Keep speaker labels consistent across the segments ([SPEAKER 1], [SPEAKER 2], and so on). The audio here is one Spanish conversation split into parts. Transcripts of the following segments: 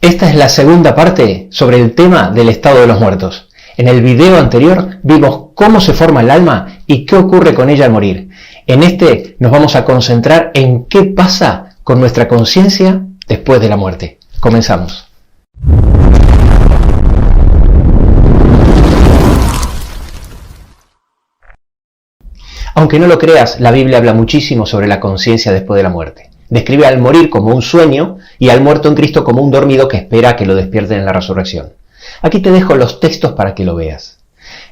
[SPEAKER 1] Esta es la segunda parte sobre el tema del estado de los muertos. En el video anterior vimos cómo se forma el alma y qué ocurre con ella al morir. En este nos vamos a concentrar en qué pasa con nuestra conciencia después de la muerte. Comenzamos. Aunque no lo creas, la Biblia habla muchísimo sobre la conciencia después de la muerte. Describe al morir como un sueño y al muerto en Cristo como un dormido que espera a que lo despierten en la resurrección. Aquí te dejo los textos para que lo veas.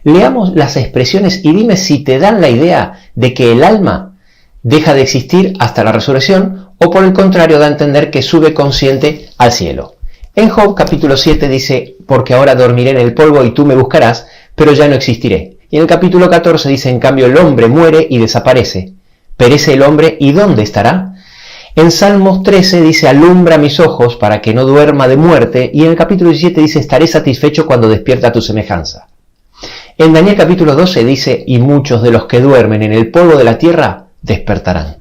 [SPEAKER 1] Leamos las expresiones y dime si te dan la idea de que el alma deja de existir hasta la resurrección o por el contrario da a entender que sube consciente al cielo. En Job capítulo 7 dice, porque ahora dormiré en el polvo y tú me buscarás, pero ya no existiré. Y en el capítulo 14 dice, en cambio el hombre muere y desaparece. Perece el hombre y ¿dónde estará? En Salmos 13 dice, alumbra mis ojos para que no duerma de muerte. Y en el capítulo 17 dice, estaré satisfecho cuando despierta tu semejanza. En Daniel capítulo 12 dice, y muchos de los que duermen en el polvo de la tierra despertarán.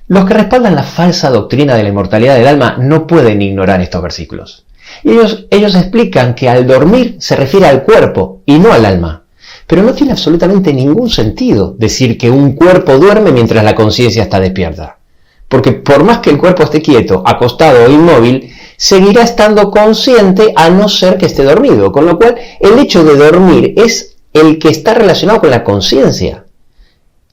[SPEAKER 1] Los que respaldan la falsa doctrina de la inmortalidad del alma no pueden ignorar estos versículos. Y ellos explican que al dormir se refiere al cuerpo y no al alma. Pero no tiene absolutamente ningún sentido decir que un cuerpo duerme mientras la conciencia está despierta. Porque por más que el cuerpo esté quieto, acostado o inmóvil, seguirá estando consciente a no ser que esté dormido. Con lo cual, el hecho de dormir es el que está relacionado con la conciencia,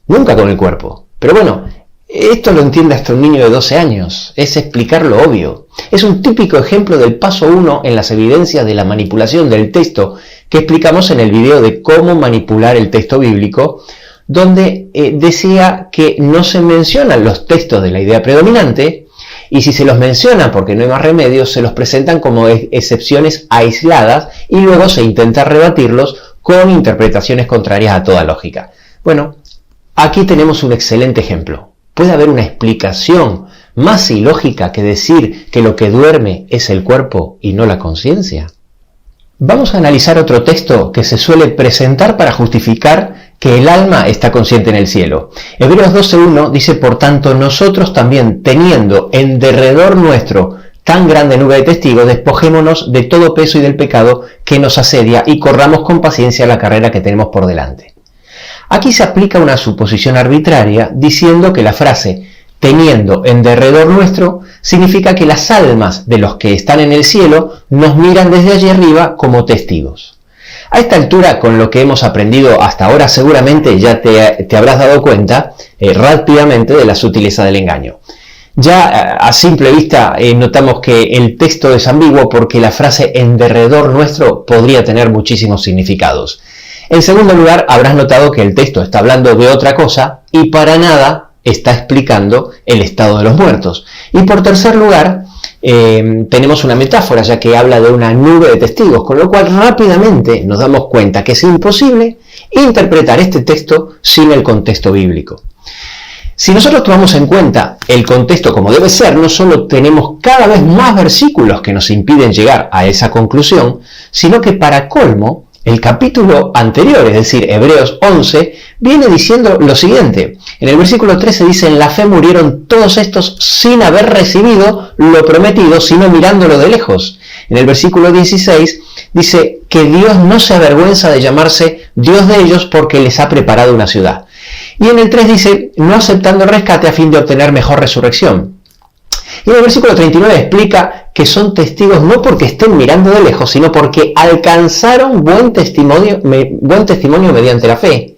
[SPEAKER 1] nunca con el cuerpo. Pero bueno, esto lo entiende hasta un niño de 12 años. Es explicar lo obvio. Es un típico ejemplo del paso 1 en las evidencias de la manipulación del texto que explicamos en el video de cómo manipular el texto bíblico, donde decía que no se mencionan los textos de la idea predominante, y si se los menciona porque no hay más remedio, se los presentan como excepciones aisladas y luego se intenta rebatirlos con interpretaciones contrarias a toda lógica. Bueno, aquí tenemos un excelente ejemplo. ¿Puede haber una explicación más ilógica que decir que lo que duerme es el cuerpo y no la conciencia? Vamos a analizar otro texto que se suele presentar para justificar que el alma está consciente en el cielo. Hebreos 12:1 dice, por tanto, nosotros también, teniendo en derredor nuestro tan grande nube de testigos, despojémonos de todo peso y del pecado que nos asedia y corramos con paciencia la carrera que tenemos por delante. Aquí se aplica una suposición arbitraria diciendo que la frase teniendo en derredor nuestro significa que las almas de los que están en el cielo nos miran desde allí arriba como testigos. A esta altura, con lo que hemos aprendido hasta ahora, seguramente ya te habrás dado cuenta rápidamente de la sutileza del engaño. Ya a simple vista notamos que el texto es ambiguo porque la frase en derredor nuestro podría tener muchísimos significados. En segundo lugar, habrás notado que el texto está hablando de otra cosa y para nada está explicando el estado de los muertos. Y por tercer lugar, tenemos una metáfora, ya que habla de una nube de testigos, con lo cual rápidamente nos damos cuenta que es imposible interpretar este texto sin el contexto bíblico. Si nosotros tomamos en cuenta el contexto como debe ser, no solo tenemos cada vez más versículos que nos impiden llegar a esa conclusión, sino que para colmo, el capítulo anterior, es decir, Hebreos 11, viene diciendo lo siguiente. En el versículo 13 dice, en la fe murieron todos estos sin haber recibido lo prometido, sino mirándolo de lejos. En el versículo 16 dice que Dios no se avergüenza de llamarse Dios de ellos porque les ha preparado una ciudad. Y en el 3 dice, no aceptando el rescate a fin de obtener mejor resurrección. Y en el versículo 39 explica que son testigos no porque estén mirando de lejos, sino porque alcanzaron buen testimonio mediante la fe.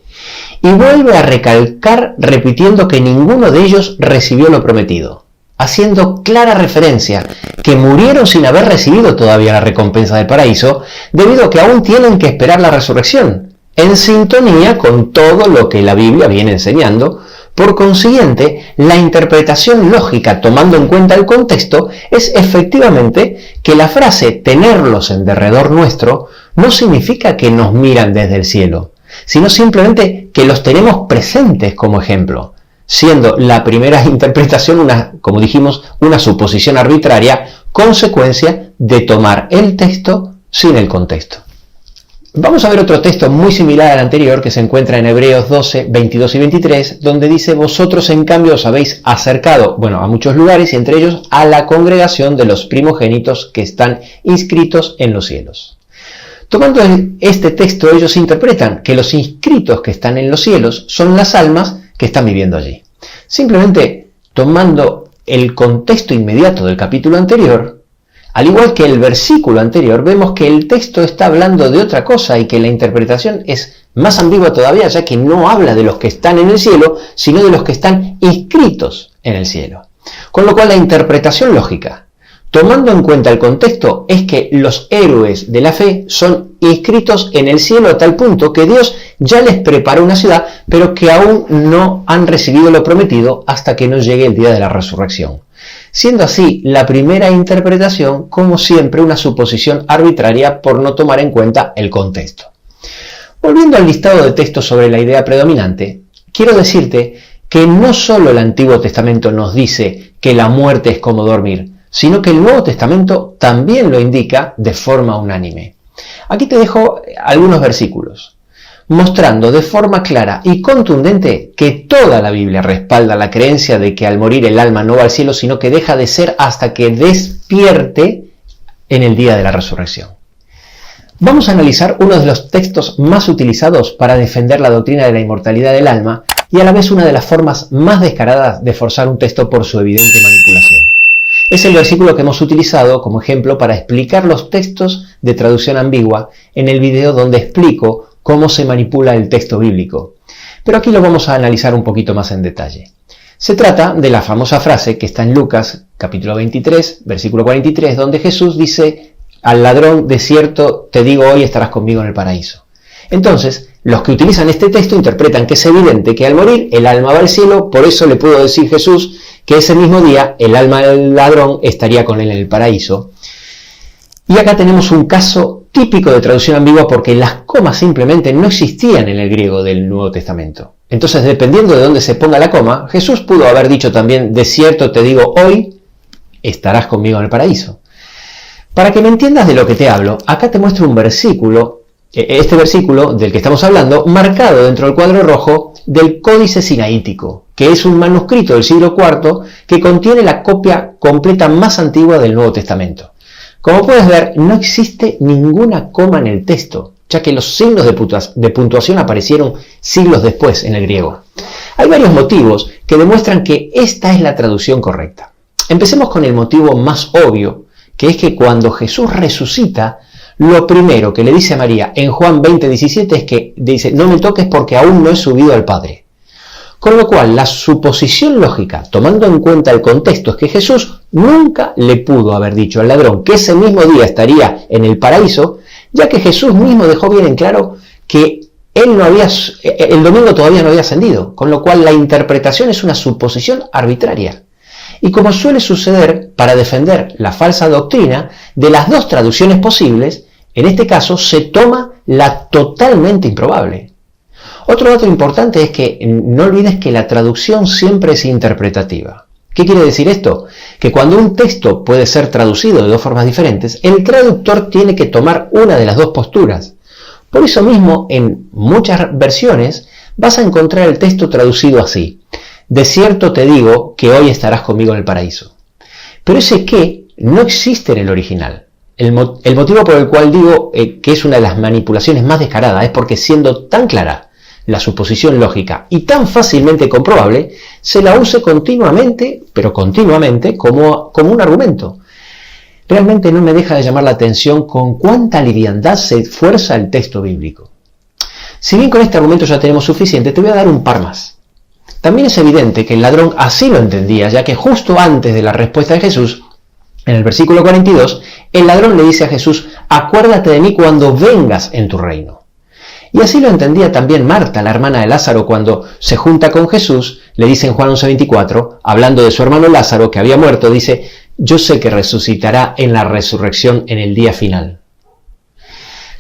[SPEAKER 1] Y vuelve a recalcar repitiendo que ninguno de ellos recibió lo prometido, haciendo clara referencia que murieron sin haber recibido todavía la recompensa del paraíso, debido a que aún tienen que esperar la resurrección, en sintonía con todo lo que la Biblia viene enseñando. Por consiguiente, la interpretación lógica, tomando en cuenta el contexto, es efectivamente que la frase tenerlos en derredor nuestro no significa que nos miran desde el cielo, sino simplemente que los tenemos presentes como ejemplo, siendo la primera interpretación, como dijimos, una suposición arbitraria, consecuencia de tomar el texto sin el contexto. Vamos a ver otro texto muy similar al anterior que se encuentra en Hebreos 12, 22 y 23, donde dice: vosotros en cambio os habéis acercado, a muchos lugares y entre ellos a la congregación de los primogénitos que están inscritos en los cielos. Tomando este texto, ellos interpretan que los inscritos que están en los cielos son las almas que están viviendo allí. Simplemente tomando el contexto inmediato del capítulo anterior, al igual que el versículo anterior, vemos que el texto está hablando de otra cosa y que la interpretación es más ambigua todavía, ya que no habla de los que están en el cielo, sino de los que están inscritos en el cielo. Con lo cual la interpretación lógica, tomando en cuenta el contexto, es que los héroes de la fe son inscritos en el cielo a tal punto que Dios ya les preparó una ciudad, pero que aún no han recibido lo prometido hasta que no llegue el día de la resurrección. Siendo así, la primera interpretación, como siempre, una suposición arbitraria por no tomar en cuenta el contexto. Volviendo al listado de textos sobre la idea predominante, quiero decirte que no solo el Antiguo Testamento nos dice que la muerte es como dormir, sino que el Nuevo Testamento también lo indica de forma unánime. Aquí te dejo algunos versículos, mostrando de forma clara y contundente que toda la Biblia respalda la creencia de que al morir el alma no va al cielo, sino que deja de ser hasta que despierte en el día de la resurrección. Vamos a analizar uno de los textos más utilizados para defender la doctrina de la inmortalidad del alma y a la vez una de las formas más descaradas de forzar un texto por su evidente manipulación. Es el versículo que hemos utilizado como ejemplo para explicar los textos de traducción ambigua en el video donde explico cómo se manipula el texto bíblico. Pero aquí lo vamos a analizar un poquito más en detalle. Se trata de la famosa frase que está en Lucas, capítulo 23, versículo 43, donde Jesús dice al ladrón: de cierto te digo, hoy estarás conmigo en el paraíso. Entonces, los que utilizan este texto interpretan que es evidente que al morir el alma va al cielo, por eso le pudo decir Jesús que ese mismo día el alma del ladrón estaría con él en el paraíso. Y acá tenemos un caso típico de traducción ambigua porque las comas simplemente no existían en el griego del Nuevo Testamento. Entonces, dependiendo de dónde se ponga la coma, Jesús pudo haber dicho también: de cierto te digo, hoy estarás conmigo en el paraíso. Para que me entiendas de lo que te hablo, acá te muestro un versículo, este versículo del que estamos hablando, marcado dentro del cuadro rojo del Códice Sinaítico, que es un manuscrito del siglo IV que contiene la copia completa más antigua del Nuevo Testamento. Como puedes ver, no existe ninguna coma en el texto, ya que los signos de puntuación aparecieron siglos después en el griego. Hay varios motivos que demuestran que esta es la traducción correcta. Empecemos con el motivo más obvio, que es que cuando Jesús resucita, lo primero que le dice a María en Juan 20:17 es que dice: no me toques porque aún no he subido al Padre. Con lo cual, la suposición lógica, tomando en cuenta el contexto, es que Jesús nunca le pudo haber dicho al ladrón que ese mismo día estaría en el paraíso, ya que Jesús mismo dejó bien en claro que el domingo todavía no había ascendido, con lo cual la interpretación es una suposición arbitraria. Y como suele suceder para defender la falsa doctrina, de las dos traducciones posibles, en este caso se toma la totalmente improbable. Otro dato importante es que no olvides que la traducción siempre es interpretativa. ¿Qué quiere decir esto? Que cuando un texto puede ser traducido de dos formas diferentes, el traductor tiene que tomar una de las dos posturas. Por eso mismo, en muchas versiones vas a encontrar el texto traducido así: de cierto te digo que hoy estarás conmigo en el paraíso. Pero ese "que" no existe en el original. El motivo por el cual digo que es una de las manipulaciones más descaradas es porque, siendo tan clara la suposición lógica y tan fácilmente comprobable, se la use continuamente, pero continuamente, como un argumento. Realmente no me deja de llamar la atención con cuánta liviandad se fuerza el texto bíblico. Si bien con este argumento ya tenemos suficiente, te voy a dar un par más. También es evidente que el ladrón así lo entendía, ya que justo antes de la respuesta de Jesús, en el versículo 42, el ladrón le dice a Jesús: acuérdate de mí cuando vengas en tu reino. Y así lo entendía también Marta, la hermana de Lázaro, cuando se junta con Jesús. Le dice en Juan 11:24, hablando de su hermano Lázaro que había muerto, dice: yo sé que resucitará en la resurrección en el día final.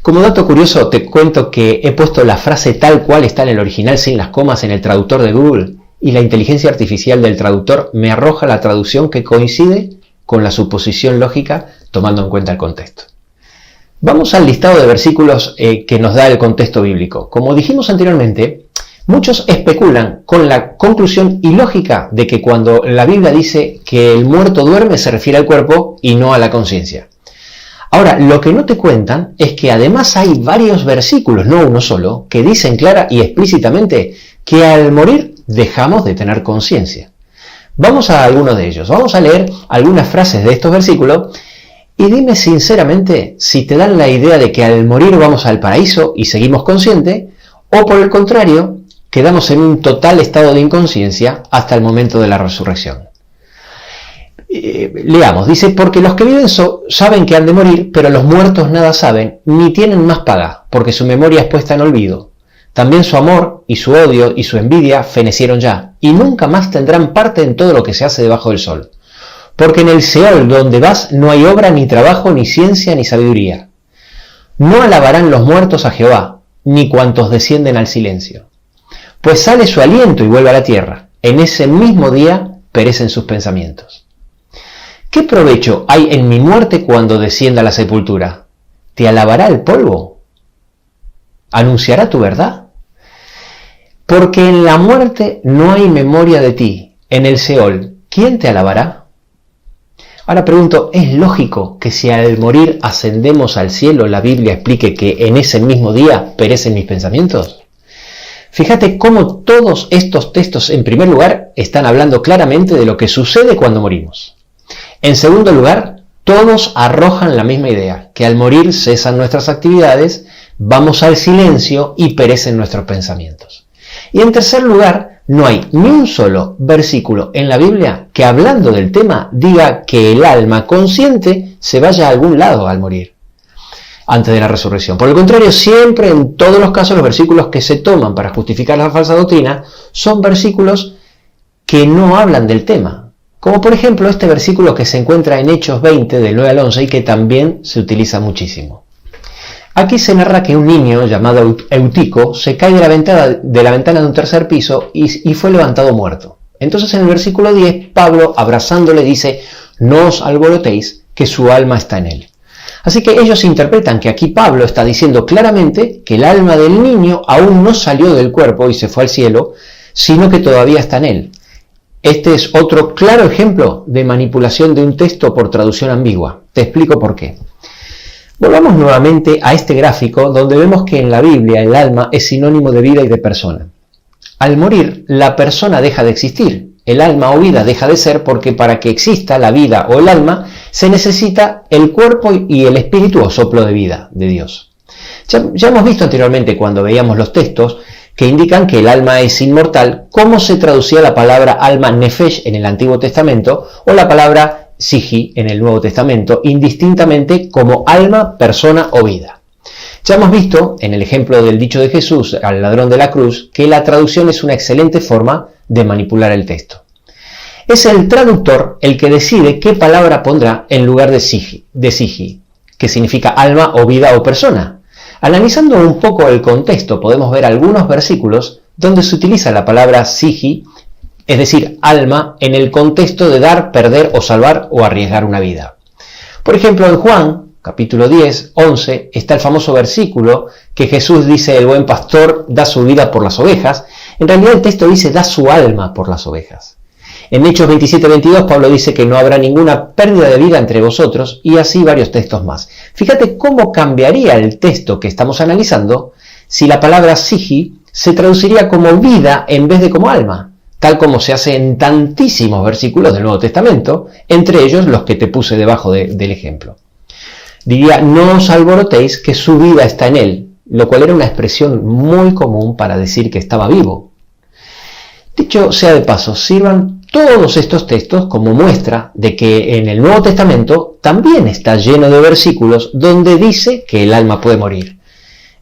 [SPEAKER 1] Como dato curioso, te cuento que he puesto la frase tal cual está en el original sin las comas en el traductor de Google, y la inteligencia artificial del traductor me arroja la traducción que coincide con la suposición lógica tomando en cuenta el contexto. Vamos al listado de versículos que nos da el contexto bíblico. Como dijimos anteriormente, muchos especulan con la conclusión ilógica de que cuando la Biblia dice que el muerto duerme se refiere al cuerpo y no a la conciencia. Ahora, lo que no te cuentan es que además hay varios versículos, no uno solo, que dicen clara y explícitamente que al morir dejamos de tener conciencia. Vamos a algunos de ellos. Vamos a leer algunas frases de estos versículos y dime sinceramente si te dan la idea de que al morir vamos al paraíso y seguimos conscientes, o por el contrario, quedamos en un total estado de inconsciencia hasta el momento de la resurrección. Leamos, dice, porque los que viven saben que han de morir, pero los muertos nada saben, ni tienen más paga, porque su memoria es puesta en olvido. También su amor y su odio y su envidia fenecieron ya, y nunca más tendrán parte en todo lo que se hace debajo del sol. Porque en el Seol donde vas no hay obra, ni trabajo, ni ciencia, ni sabiduría. No alabarán los muertos a Jehová, ni cuantos descienden al silencio. Pues sale su aliento y vuelve a la tierra. En ese mismo día perecen sus pensamientos. ¿Qué provecho hay en mi muerte cuando descienda a la sepultura? ¿Te alabará el polvo? ¿Anunciará tu verdad? Porque en la muerte no hay memoria de ti. En el Seol, ¿quién te alabará? Ahora pregunto, ¿es lógico que si al morir ascendemos al cielo, la Biblia explique que en ese mismo día perecen mis pensamientos? Fíjate cómo todos estos textos, en primer lugar, están hablando claramente de lo que sucede cuando morimos. En segundo lugar, todos arrojan la misma idea, que al morir cesan nuestras actividades, vamos al silencio y perecen nuestros pensamientos. Y en tercer lugar, no hay ni un solo versículo en la Biblia que hablando del tema diga que el alma consciente se vaya a algún lado al morir, antes de la resurrección. Por el contrario, siempre en todos los casos los versículos que se toman para justificar la falsa doctrina son versículos que no hablan del tema. Como por ejemplo este versículo que se encuentra en Hechos 20, del 9 al 11, y que también se utiliza muchísimo. Aquí se narra que un niño llamado Eutico se cae de la ventana de un tercer piso y fue levantado muerto. Entonces en el versículo 10, Pablo, abrazándole, dice, no os alborotéis, que su alma está en él. Así que ellos interpretan que aquí Pablo está diciendo claramente que el alma del niño aún no salió del cuerpo y se fue al cielo, sino que todavía está en él. Este es otro claro ejemplo de manipulación de un texto por traducción ambigua. Te explico por qué. Volvamos nuevamente a este gráfico donde vemos que en la Biblia el alma es sinónimo de vida y de persona. Al morir, la persona deja de existir. El alma o vida deja de ser porque para que exista la vida o el alma se necesita el cuerpo y el espíritu o soplo de vida de Dios. Ya hemos visto anteriormente cuando veíamos los textos que indican que el alma es inmortal, cómo se traducía la palabra alma nefesh en el Antiguo Testamento o la palabra psihi en el Nuevo Testamento, indistintamente como alma, persona o vida. Ya hemos visto, en el ejemplo del dicho de Jesús al ladrón de la cruz, que la traducción es una excelente forma de manipular el texto. Es el traductor el que decide qué palabra pondrá en lugar de psihi, que significa alma o vida o persona. Analizando un poco el contexto, podemos ver algunos versículos donde se utiliza la palabra psihi, es decir, alma, en el contexto de dar, perder o salvar o arriesgar una vida. Por ejemplo, en Juan, capítulo 10, 11, está el famoso versículo que Jesús dice, el buen pastor da su vida por las ovejas. En realidad el texto dice, da su alma por las ovejas. En Hechos 27, 22, Pablo dice que no habrá ninguna pérdida de vida entre vosotros, y así varios textos más. Fíjate cómo cambiaría el texto que estamos analizando si la palabra psihi se traduciría como vida en vez de como alma, tal como se hace en tantísimos versículos del Nuevo Testamento, entre ellos los que te puse debajo del ejemplo. Diría, no os alborotéis, que su vida está en él, lo cual era una expresión muy común para decir que estaba vivo. Dicho sea de paso, sirvan todos estos textos como muestra de que en el Nuevo Testamento también está lleno de versículos donde dice que el alma puede morir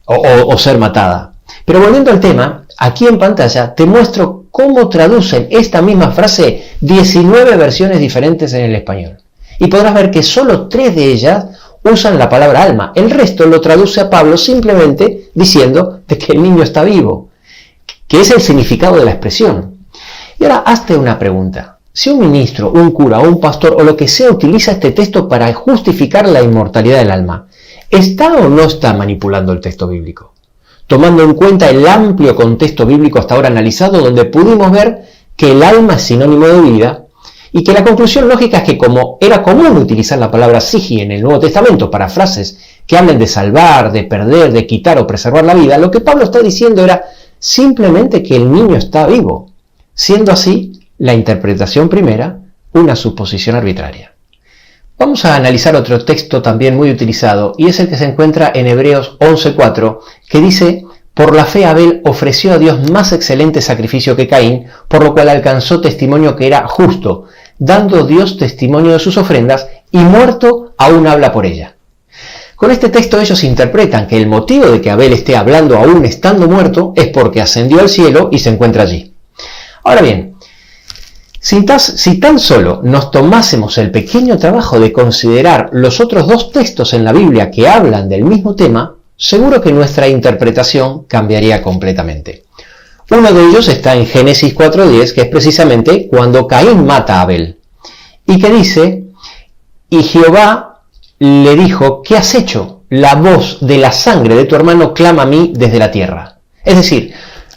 [SPEAKER 1] o ser matada. Pero volviendo al tema, aquí en pantalla te muestro cómo traducen esta misma frase 19 versiones diferentes en el español. Y podrás ver que solo 3 de ellas usan la palabra alma. El resto lo traduce a Pablo simplemente diciendo de que el niño está vivo, que es el significado de la expresión. Y ahora hazte una pregunta. Si un ministro, un cura o un pastor o lo que sea utiliza este texto para justificar la inmortalidad del alma, ¿Está o no está manipulando el texto bíblico? Tomando en cuenta el amplio contexto bíblico hasta ahora analizado, donde pudimos ver que el alma es sinónimo de vida, y que la conclusión lógica es que como era común utilizar la palabra psiqui en el Nuevo Testamento para frases que hablen de salvar, de perder, de quitar o preservar la vida, lo que Pablo está diciendo era simplemente que el niño está vivo, siendo así la interpretación primera una suposición arbitraria. Vamos a analizar otro texto también muy utilizado, y es el que se encuentra en Hebreos 11:4, que dice: por la fe Abel ofreció a Dios más excelente sacrificio que Caín, por lo cual alcanzó testimonio que era justo, dando Dios testimonio de sus ofrendas, y muerto aún habla por ella. Con este texto ellos interpretan que el motivo de que Abel esté hablando aún estando muerto es porque ascendió al cielo y se encuentra allí. Ahora bien, si tan solo nos tomásemos el pequeño trabajo de considerar los otros dos textos en la Biblia que hablan del mismo tema, seguro que nuestra interpretación cambiaría completamente. Uno de ellos está en Génesis 4:10, que es precisamente cuando Caín mata a Abel, y que dice: y Jehová le dijo, ¿qué has hecho? La voz de la sangre de tu hermano clama a mí desde la tierra. Es decir,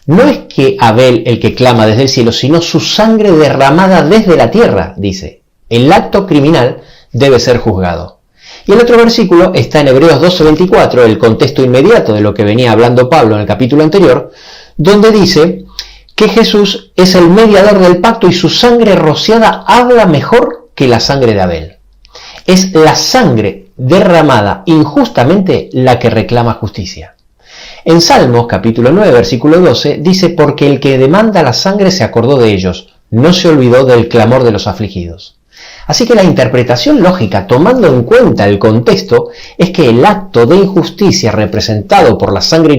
[SPEAKER 1] no es que Abel el que clama desde el cielo, sino su sangre derramada desde la tierra, dice. El acto criminal debe ser juzgado. Y el otro versículo está en Hebreos 12:24, el contexto inmediato de lo que venía hablando Pablo en el capítulo anterior, donde dice que Jesús es el mediador del pacto y su sangre rociada habla mejor que la sangre de Abel. Es la sangre derramada injustamente la que reclama justicia. En Salmos capítulo 9, versículo 12, dice: porque el que demanda la sangre se acordó de ellos, no se olvidó del clamor de los afligidos. Así que la interpretación lógica, tomando en cuenta el contexto, es que el acto de injusticia representado por la sangre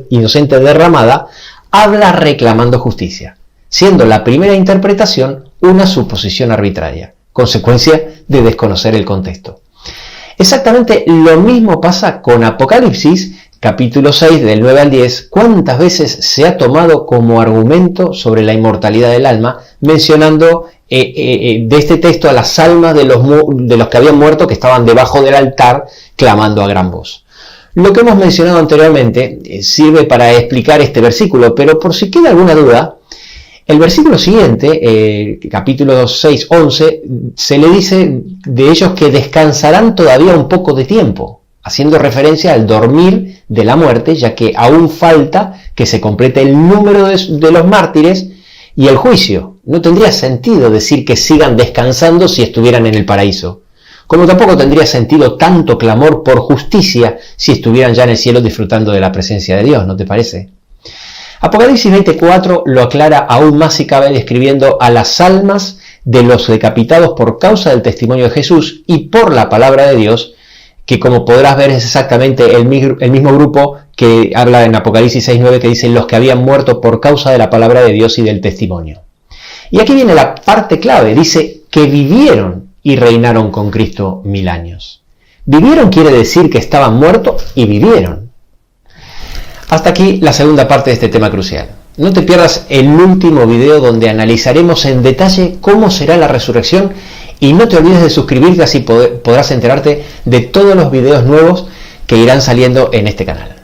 [SPEAKER 1] inocente derramada habla reclamando justicia, siendo la primera interpretación una suposición arbitraria, consecuencia de desconocer el contexto. Exactamente lo mismo pasa con Apocalipsis, capítulo 6, del 9 al 10, cuántas veces se ha tomado como argumento sobre la inmortalidad del alma, mencionando de este texto a las almas de los que habían muerto, que estaban debajo del altar clamando a gran voz. Lo que hemos mencionado anteriormente sirve para explicar este versículo, pero por si queda alguna duda, el versículo siguiente, capítulo 6, 11, se le dice de ellos que descansarán todavía un poco de tiempo, haciendo referencia al dormir de la muerte, ya que aún falta que se complete el número de los mártires y el juicio. No tendría sentido decir que sigan descansando si estuvieran en el paraíso, como tampoco tendría sentido tanto clamor por justicia si estuvieran ya en el cielo disfrutando de la presencia de Dios, ¿no te parece? Apocalipsis 24 lo aclara aún más si cabe, describiendo a las almas de los decapitados por causa del testimonio de Jesús y por la palabra de Dios, que como podrás ver es exactamente el mismo grupo que habla en Apocalipsis 6:9, que dice los que habían muerto por causa de la palabra de Dios y del testimonio. Y aquí viene la parte clave, dice que vivieron y reinaron con Cristo 1000 años. Vivieron quiere decir que estaban muertos y vivieron. Hasta aquí la segunda parte de este tema crucial. No te pierdas el último video donde analizaremos en detalle cómo será la resurrección, y no te olvides de suscribirte, así podrás enterarte de todos los videos nuevos que irán saliendo en este canal.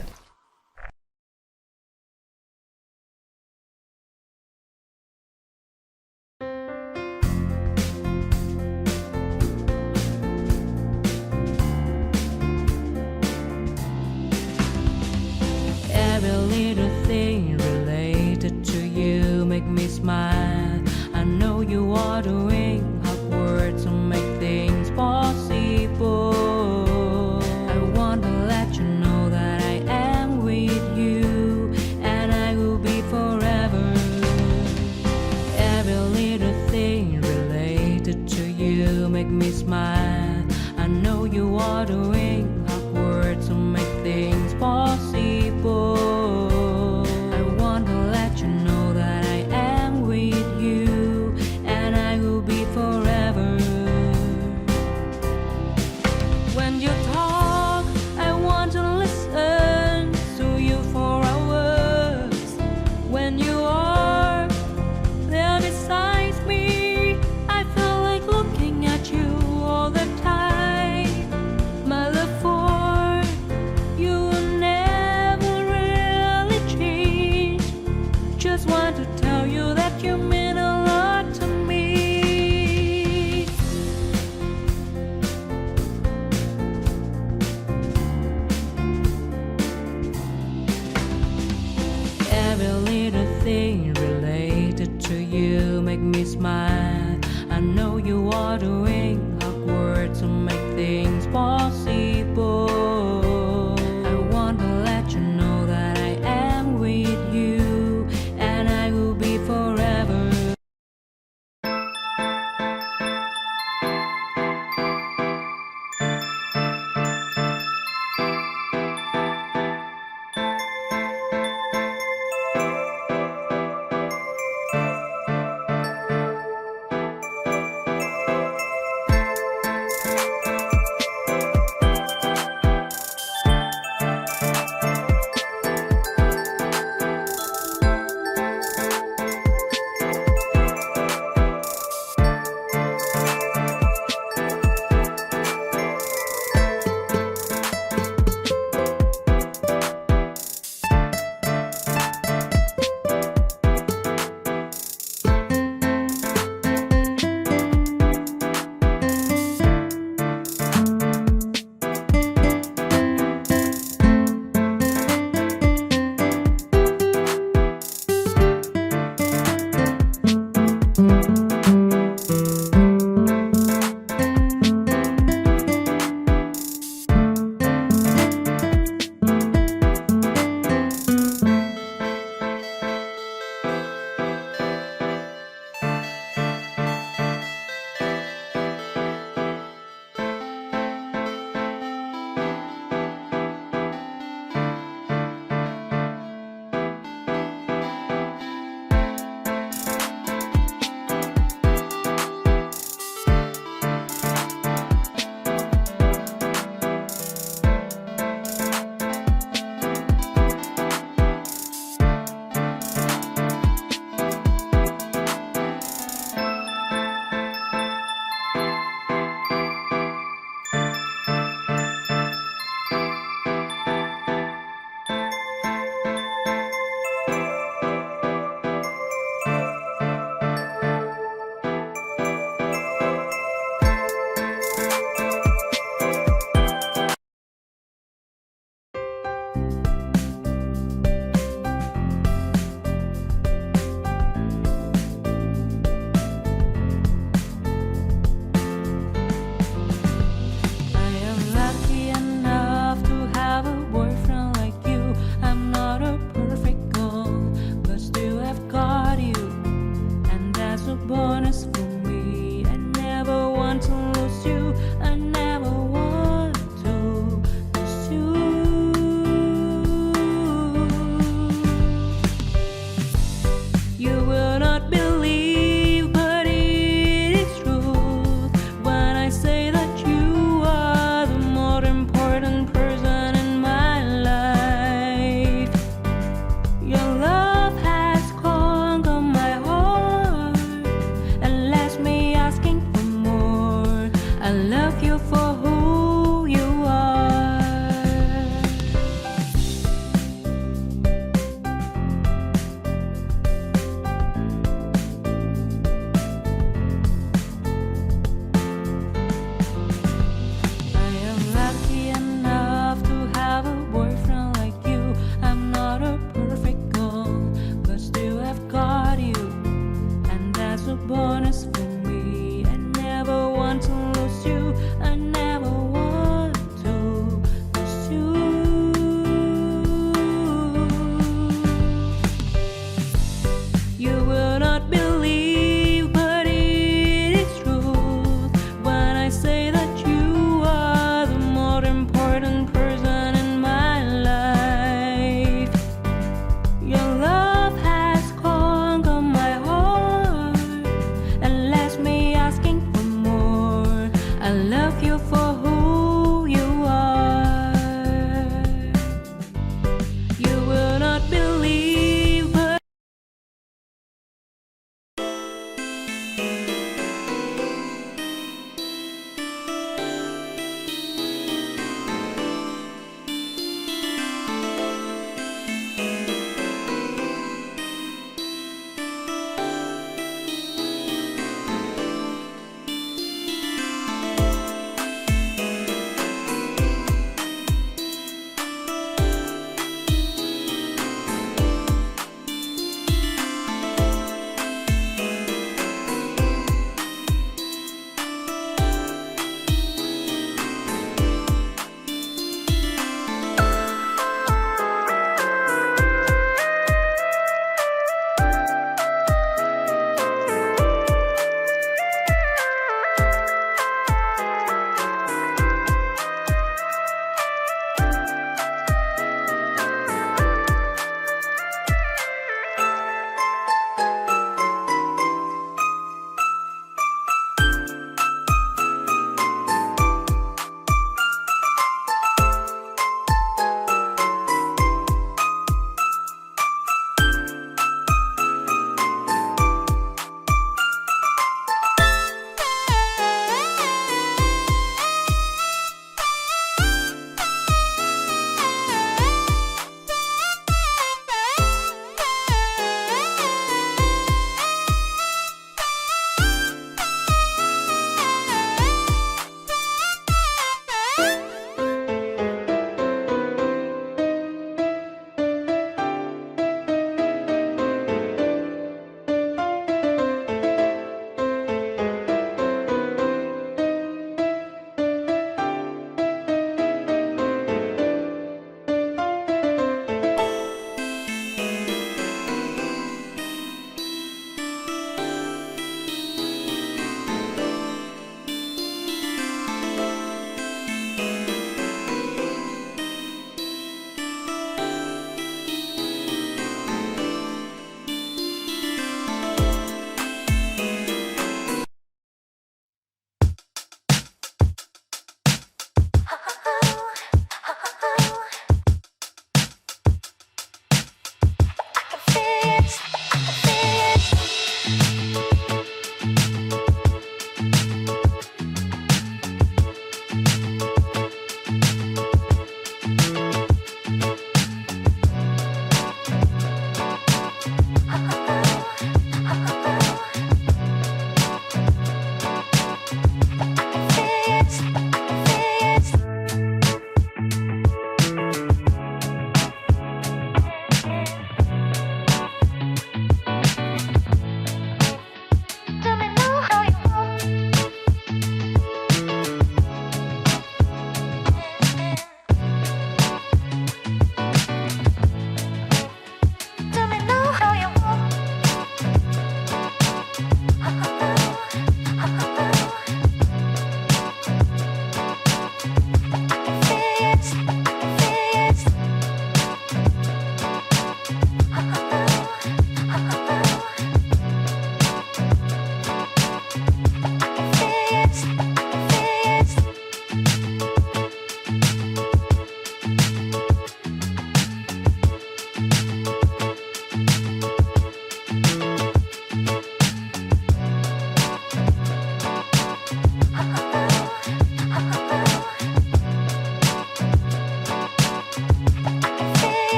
[SPEAKER 2] When you